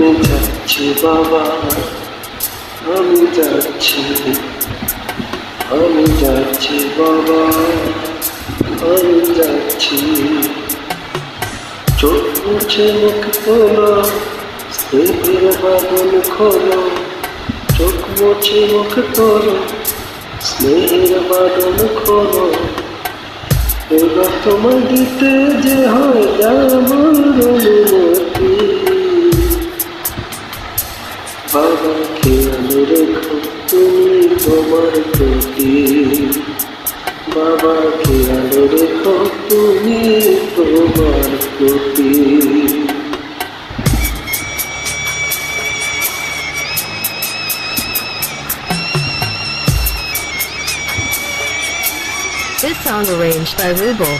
আমি যাচ্ছি বাবা, আমি যাচ্ছি, আমি যাচ্ছি বাবা, আমি যাচ্ছি। চোখ মুছে মুখ তোলো, স্নেহের বাঁধন খোলো। চোখ মুছে মুখ তোলো, স্নেহের বাঁধন খোলো। এবার তোমায় দিতে যে হয় আমার অনুমতি। বাবা খেয়াল রেখো তুমি তোমার প্রতি, বাবা খেয়াল রেখো তুমি তোমার প্রতি। This song arranged by Ruble.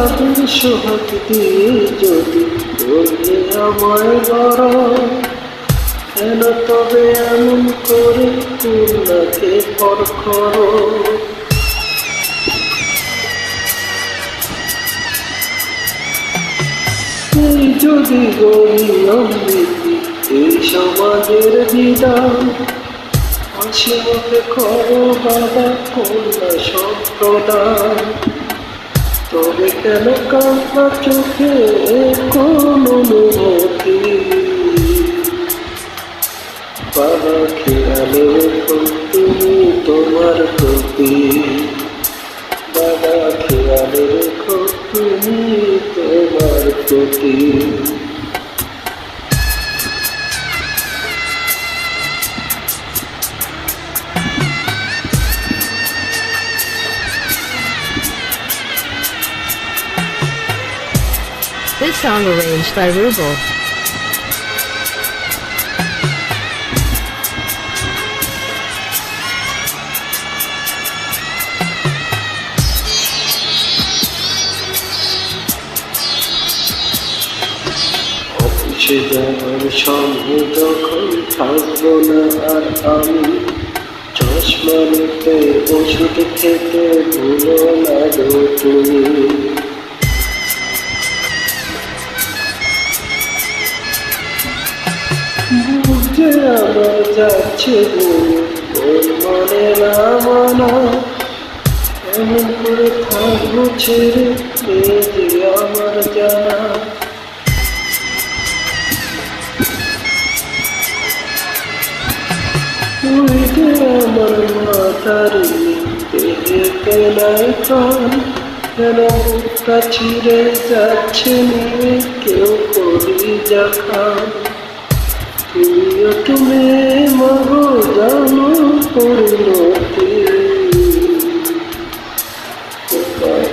আদর সোহাগ দিয়ে যদি বললে আমায় বড়, কেন তবে এমন করে কন্যাকে পর করো। এই যদি গরিয়ম নীতি এই সমাজের বিধান, হাসি মুখে করো বাবা কন্যা সম্প্রদান। তবে কেন কান্না চোখে কোন অনুভূতি। বাবা খেয়াল রেখো তুমি তোমার প্রতি, বাবা খেয়াল রেখো তুমি তোমার প্রতি। This song arranged by Ruble. অফিসে যাওয়ার সঙ্গে যখন থাকবো না আর আমি, চশমা নিতে ওষুধ খেতে ভুলো না গো তুমি। বুঝে আমার যাচ্ছে ওর মানে না মানা, এমন করে থাকবো ছেড়ে এ যে আমার জানা। ওই যে আমার মাথার দেহেতে নাই প্রাণ, কেন বুকটা ছিঁড়ে যাচ্ছে নিয়ে কেউ করি যাখান। তুমিও তুমি মাগো জানো পরিণতি।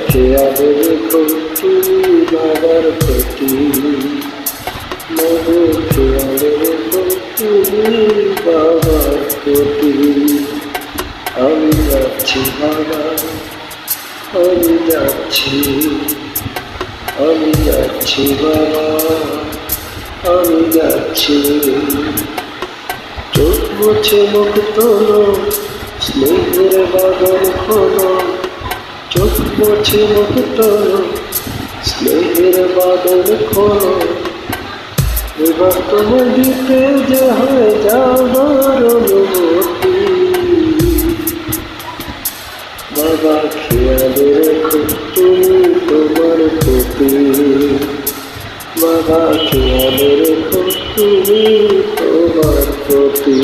খেয়াল রেখো তুমি বাবার প্রতি, মাগো খেয়াল রেখো তুমি বাবার প্রতি। আমি যাচ্ছি বাবা, আমি যাচ্ছি, আমি যাচ্ছি বাবা, আমি যাচ্ছি। চোখ মুছে মুখ তোলো, স্নেহের বাঁধন খোলো। চোখ মুছে মুখ তোলো, স্নেহের বাঁধন খোলো। এবার তোমার দিতে যে হয় যাবার অনুমতি। বাবা খেয়াল রেখো তুমি তোমার প্রতি, বাবা খেয়াল রেখো তুমি তোমার প্রতি।